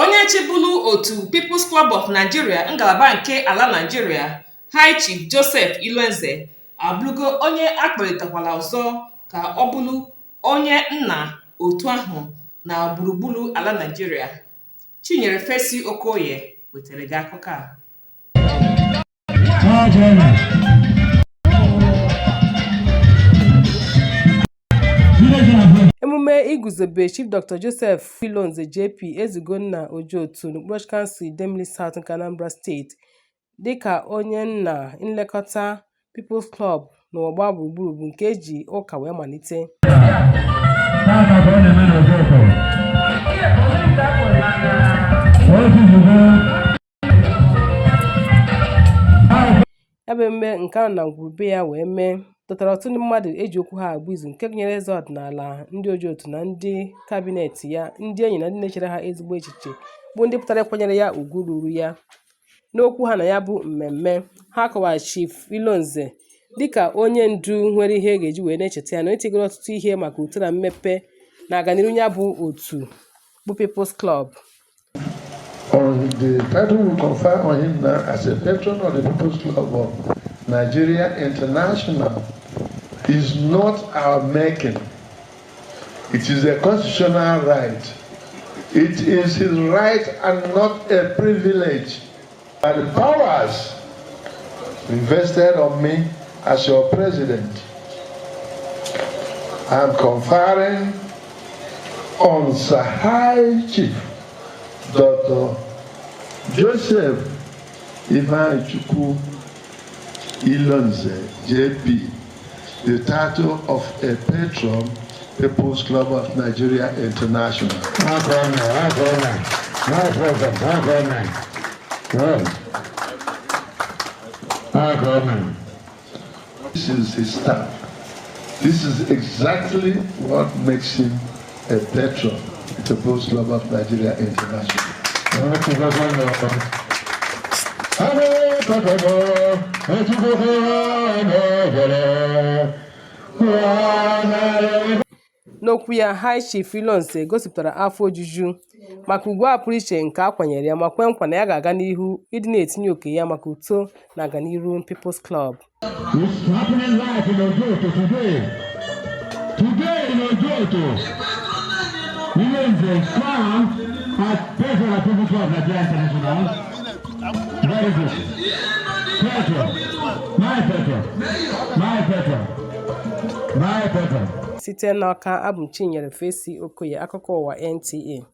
Onye chịbụlụ otu People's Club of Nigeria ngalaba nke ala Nigeria, High Chief Joseph Ilonze, abụrụgo onye akpọlitakwala ọzọ ka ọ bụrụ onye nna otu ahụ na gburugburu ala Nigeria. Chinyere Fesi Okoye wetara gị akụkọ a. Emume iguzobe Chief Dr.Joseph Ilonze JP ezigo nna Ojotu n'Okporochi Council Idemili South nke Anambra State dịka onye nna nlekọta People's Club n'ọgba gburugburu bụ nke eji ụka wee malite. Ebe mme nke a na ngwurube ya wee mee dọtara ọtụtụ ndị mmadụ eji okwu ha agba izu nke gụnyere eze ọdịnala, ndị Ojotu na ndị kabinet ya, ndị enyi na ndị na-echere ha ezigbo echiche bụ ndị pụtara ịkwanyere ya ugwu ruru ya. N'okwu ha na ya bụ mmemme, ha kọwara Chief Ilonze dịka onye ndu nwere ihe ga-eji wee na-echeta ya na etigoro ọtụtụ ihe maka uto na mmepe na aganiru ya bụ otu bụ People's Club. The title will confer on him now as a patron of the People's Club of Nigeria International is not our making. It is a constitutional right. It is his right and not a privilege. And the powers invested on me as your president, I'm conferring on Sir High Chief Dr. Joseph Ifeanyichukwu Ilonze JP the title of a patron, People's Club of Nigeria International. This is his staff. This is exactly what makes him a patron, People's Club of Nigeria International. N'okwu ya, High Chief Ilonze gosipụtara afọ ojuju maka ugwu a pụrụ iche nke a kwanyere ya ma kwe nkwa na ya ga-aga n'ihu ịdị na-etinye oke ya maka uto na aganiru People's Club. Site n'aka abụ Chinyere Fesi Okoye, akụkọ ụwa NTA.